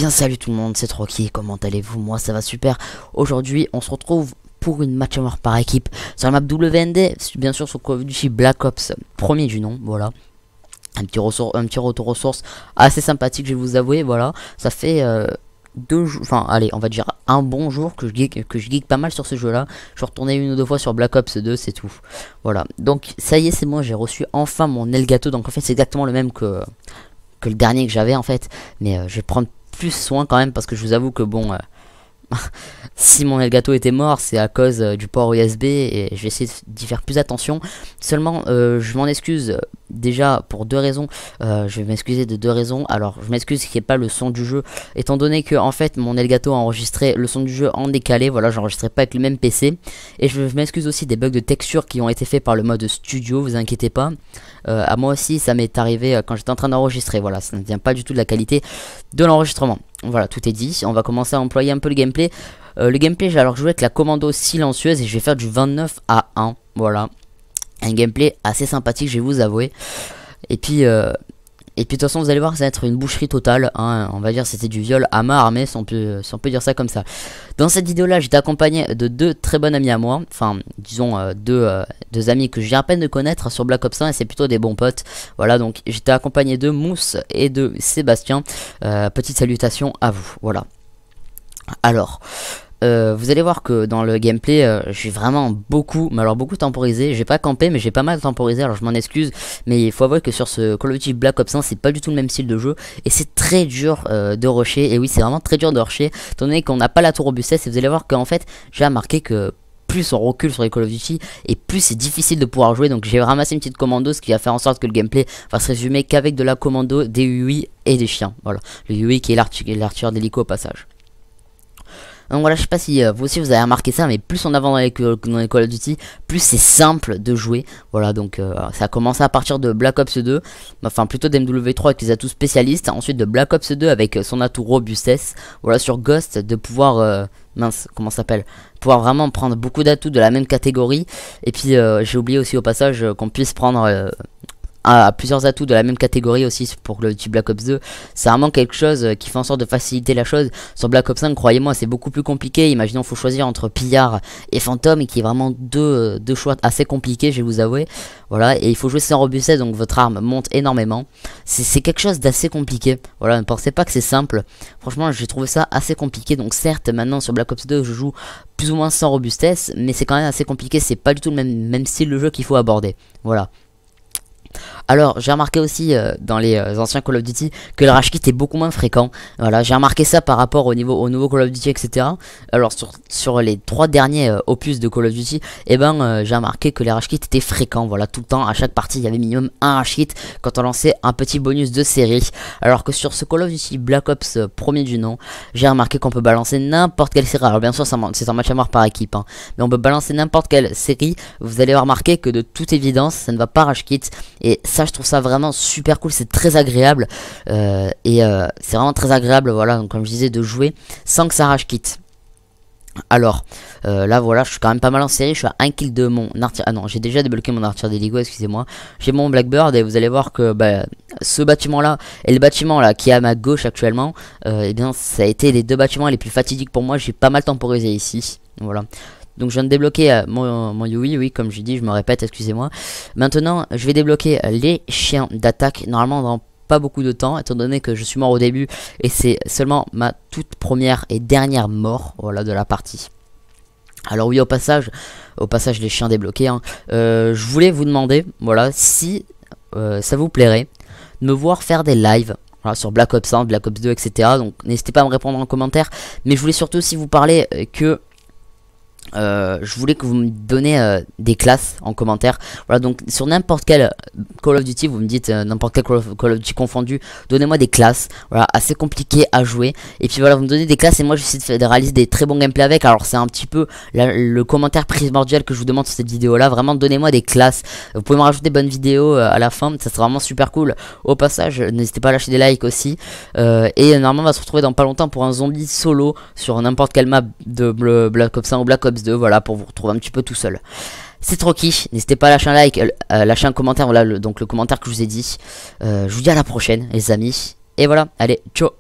Eh bien salut tout le monde, c'est Trocky, comment allez-vous? Moi ça va super. Aujourd'hui on se retrouve pour une match à mort par équipe sur la map WND, bien sûr sur Call of Duty Black Ops, premier du nom, voilà. Un petit retour aux sources assez sympathique, je vais vous avouer, voilà. Ça fait deux jours, enfin allez, on va dire un bon jour que je geek pas mal sur ce jeu là. Je suis retourné une ou deux fois sur Black Ops 2, c'est tout. Voilà, donc ça y est, c'est moi, j'ai reçu enfin mon Elgato, donc en fait c'est exactement le même que le dernier que j'avais en fait, mais je vais prendre plus soin quand même parce que je vous avoue que bon, si mon Elgato était mort, c'est à cause du port USB et je vais essayer d'y faire plus attention. Seulement, je m'en excuse déjà pour deux raisons. Je vais m'excuser de deux raisons. Alors, je m'excuse qu'il n'y ait pas le son du jeu, étant donné que en fait mon Elgato a enregistré le son du jeu en décalé. Voilà, j'enregistrais pas avec le même PC. Et je m'excuse aussi des bugs de texture qui ont été faits par le mode studio. Vous inquiétez pas. À moi aussi, ça m'est arrivé quand j'étais en train d'enregistrer. Voilà, ça ne vient pas du tout de la qualité de l'enregistrement. Voilà, tout est dit. On va commencer à employer un peu le gameplay. Le gameplay, j'ai alors joué avec la commando silencieuse et je vais faire du 29 à 1. Voilà, un gameplay assez sympathique, je vais vous avouer. Et puis de toute façon, vous allez voir, ça va être une boucherie totale, hein. On va dire c'était du viol à main armée, si on peut dire ça comme ça. Dans cette vidéo-là, j'étais accompagné de deux très bons amis à moi. Enfin, disons deux amis que je viens à peine de connaître sur Black Ops 1 et c'est plutôt des bons potes. Voilà, donc j'étais accompagné de Mousse et de Sébastien. Petite salutation à vous, voilà. Alors... vous allez voir que dans le gameplay, j'ai vraiment beaucoup, mais alors beaucoup temporisé. J'ai pas campé, mais j'ai pas mal temporisé. Alors je m'en excuse, mais il faut avouer que sur ce Call of Duty Black Ops 1, c'est pas du tout le même style de jeu et c'est très dur de rusher. Et oui, c'est vraiment très dur de rusher, étant donné qu'on n'a pas la tour robustesse. Et vous allez voir qu'en fait, j'ai remarqué que plus on recule sur les Call of Duty et plus c'est difficile de pouvoir jouer. Donc j'ai ramassé une petite commando, ce qui va faire en sorte que le gameplay va se résumer qu'avec de la commando, des UI et des chiens. Voilà, le UI qui est l'artilleur d'hélico au passage. Donc voilà, je sais pas si vous aussi vous avez remarqué ça, mais plus on avance dans les Call of Duty, plus c'est simple de jouer. Voilà, donc ça a commencé à partir de Black Ops 2, enfin plutôt d'MW3 avec les atouts spécialistes, ensuite de Black Ops 2 avec son atout robustesse. Voilà, sur Ghost de pouvoir mince, comment ça s'appelle, pouvoir vraiment prendre beaucoup d'atouts de la même catégorie. Et puis j'ai oublié aussi au passage qu'on puisse prendre à plusieurs atouts de la même catégorie aussi pour le petit Black Ops 2. C'est vraiment quelque chose qui fait en sorte de faciliter la chose. Sur Black Ops 5, croyez-moi, c'est beaucoup plus compliqué. Imaginons faut choisir entre Pillard et Fantôme, et qui est vraiment deux choix assez compliqués, je vais vous avouer. Voilà, et il faut jouer sans robustesse, donc votre arme monte énormément. C'est quelque chose d'assez compliqué. Voilà, ne pensez pas que c'est simple. Franchement, j'ai trouvé ça assez compliqué. Donc certes, maintenant sur Black Ops 2, je joue plus ou moins sans robustesse, mais c'est quand même assez compliqué. C'est pas du tout le même style de jeu qu'il faut aborder. Voilà. Alors j'ai remarqué aussi dans les anciens Call of Duty que le rage kit est beaucoup moins fréquent. Voilà, j'ai remarqué ça par rapport au nouveau Call of Duty, etc. Alors sur les trois derniers opus de Call of Duty, et j'ai remarqué que les rage kits étaient fréquents. Voilà, tout le temps, à chaque partie il y avait minimum un rage kit quand on lançait un petit bonus de série. Alors que sur ce Call of Duty Black Ops premier du nom, j'ai remarqué qu'on peut balancer n'importe quelle série. Alors bien sûr c'est un match à mort par équipe, hein, mais on peut balancer n'importe quelle série. Vous allez remarquer que de toute évidence ça ne va pas rage kit. Et ça, je trouve ça vraiment super cool, c'est très agréable. C'est vraiment très agréable, voilà, donc comme je disais, de jouer sans que ça rage quitte. Alors, là voilà, je suis quand même pas mal en série, je suis à 1 kill de mon artilleur. Ah non, j'ai déjà débloqué mon artilleur d'hélico, excusez-moi. J'ai mon Blackbird et vous allez voir que ce bâtiment là et le bâtiment là qui est à ma gauche actuellement, eh bien ça a été les deux bâtiments les plus fatidiques pour moi. J'ai pas mal temporisé ici, voilà. Donc je viens de débloquer mon UI, oui, comme je dis, je me répète, excusez-moi. Maintenant, je vais débloquer les chiens d'attaque, normalement dans pas beaucoup de temps, étant donné que je suis mort au début, et c'est seulement ma toute première et dernière mort, voilà, de la partie. Alors oui, au passage les chiens débloqués, hein, je voulais vous demander, voilà, si ça vous plairait de me voir faire des lives. Voilà, sur Black Ops 1, Black Ops 2, etc. Donc n'hésitez pas à me répondre en commentaire, mais je voulais surtout aussi vous parler que... je voulais que vous me donniez des classes en commentaire. Voilà, donc sur n'importe quel Call of Duty, vous me dites n'importe quel Call of Duty confondu, donnez-moi des classes, voilà, assez compliquées à jouer. Et puis voilà, vous me donnez des classes et moi j'essaie de réaliser des très bons gameplays avec. Alors c'est un petit peu le commentaire primordial que je vous demande sur cette vidéo là. Vraiment, donnez-moi des classes. Vous pouvez me rajouter des bonnes vidéos à la fin, ça sera vraiment super cool. Au passage, n'hésitez pas à lâcher des likes aussi. Et normalement on va se retrouver dans pas longtemps pour un zombie solo sur n'importe quelle map de Black Ops 1 ou Black Ops 2, voilà, pour vous retrouver un petit peu tout seul. C'est Trocky, n'hésitez pas à lâcher un like, lâcher un commentaire, voilà, donc le commentaire que je vous ai dit. Je vous dis à la prochaine les amis, et voilà, allez, ciao.